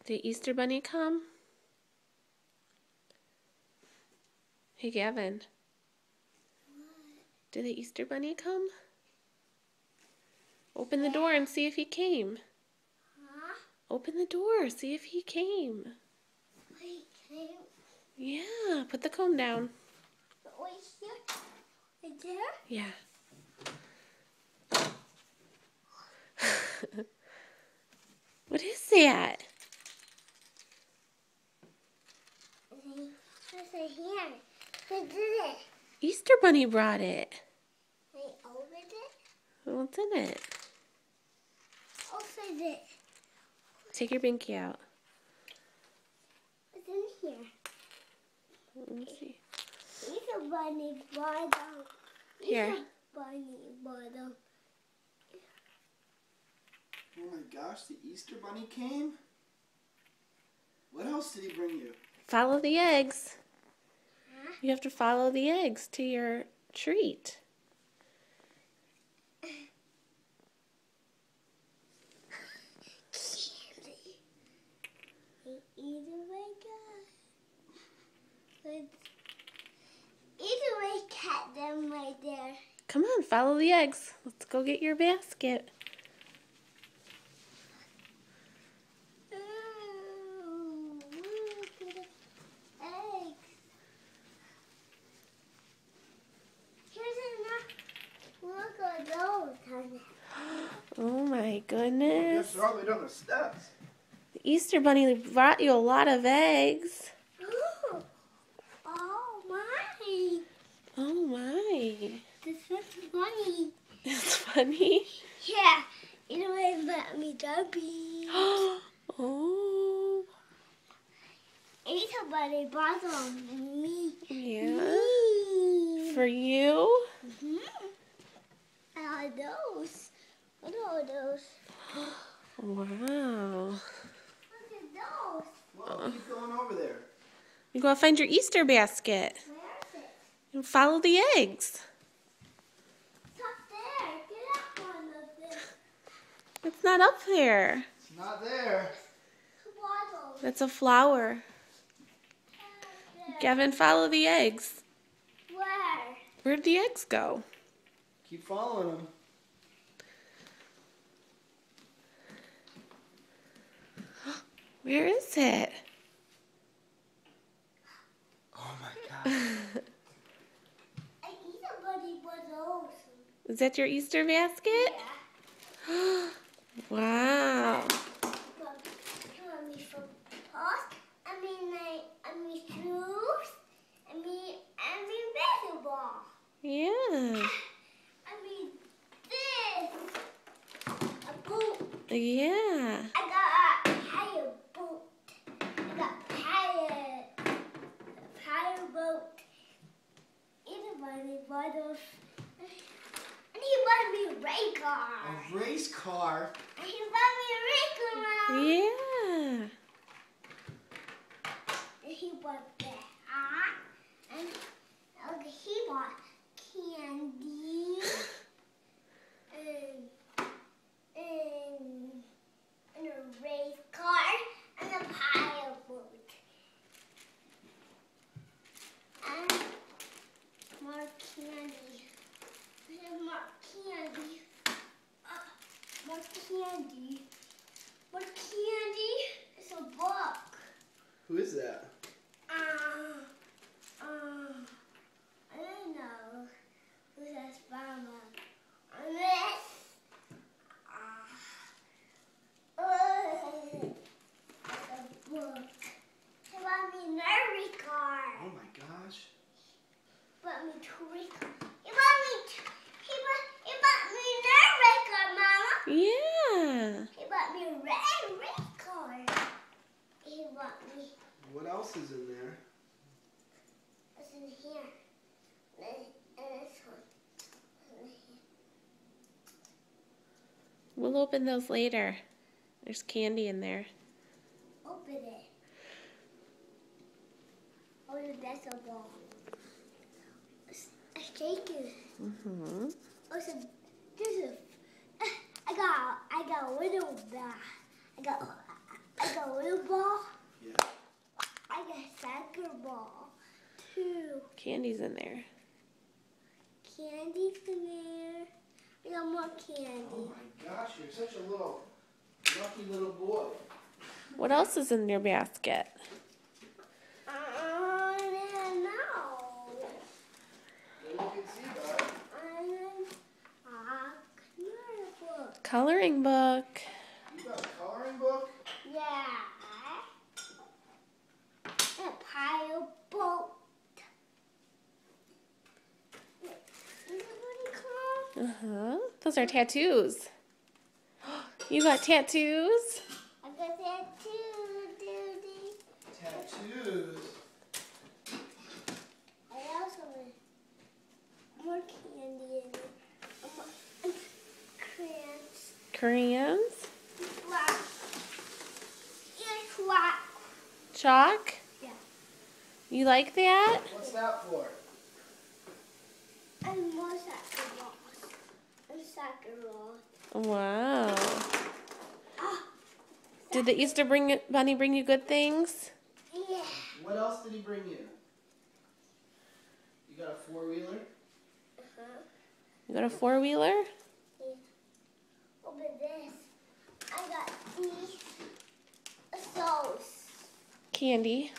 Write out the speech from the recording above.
Did Easter Bunny come? Hey, Gavin. Did the Easter Bunny come? Open the door and see if he came. Huh? Open the door, see if he came. He came? Yeah, put the comb down. Wait, here? Right there? Yeah. What is that? What's in here? Who did it? Easter Bunny brought it. They opened it? What's in it? Opened it. Take your binky out. What's in here? Let me see. Easter Bunny bottle. Here. Easter Bunny bottle. Oh my gosh, the Easter Bunny came? What else did he bring you? Follow the eggs. Huh? You have to follow the eggs to your treat. Candy. Either way, guys. Either way, cat them right there. Come on, follow the eggs. Let's go get your basket. Ooh, look at the eggs. Here's enough. Look at those, honey. Oh my Yes, goodness. they're all the way down the steps. The Easter Bunny brought you a lot of eggs. Ooh. Oh my. Oh my. This is funny. That's funny. Yeah. Either way, let me dubby. Oh. Easter Bunny brought them to me. Yeah. Me. For you? Mm-hmm. And all those. What are those? Wow. Look at those. Well, keep going over there. You gotta find your Easter basket Where is it? and follow the eggs. It's up there. Get up one of them. It's not up there. It's not there. Waddles. That's a flower. Gavin, follow the eggs. Where? Where'd the eggs go? Keep following him. Where is it? Oh my gosh. I eat a bunny waddles. Is that your Easter basket? Yeah. Wow. You want me for pause? I mean shoes. I mean basketball. Yeah. I mean this. A boot. Yeah. I got a tire boat. I got tire boat. Either bunny waddles. And he bought me a race car. A race car? And he bought me a race car. Yeah. And he bought that. And okay, he bought candy. And a race car. And a pile boat. And more candy. And more candy. More candy. More candy. It's a book. Who is that? I don't know. Who's that mama? And this. It's a book. He bought me an Nerdy car. Oh my gosh. Bought me two car. He bought me an Nerdy car, Mama. Yeah. He bought me a red car. He bought me. What else is in there? What's in here? And this one. In here. We'll open those later. There's candy in there. Open it. Oh, that's a ball. I shake it. Mm-hmm. Oh, so this is. I got a little ball. I got a little ball. ball. 2. Candy's in there. Candy's in there. I got more candy. Oh my gosh, you're such a little lucky little boy. What else is in your basket? I don't know. Well, you can see, bud. Coloring book. You got a coloring book? Yeah. A pile boat. Is it what you call? Uh-huh. Those are tattoos. You got tattoos? I got that too, Duty. Tattoos. I also have more candy in it. Crayons. Crayons? Black. And black. Chalk? Yeah. You like that? What's that for? And more soccer balls. And soccer balls. Wow. Ah, Did the Easter Bunny bring you good things? yeah. What else did he bring you? You got a 4-wheeler? Uh-huh. You got a 4-wheeler? Yeah. Open this. I got these. Those. Candy.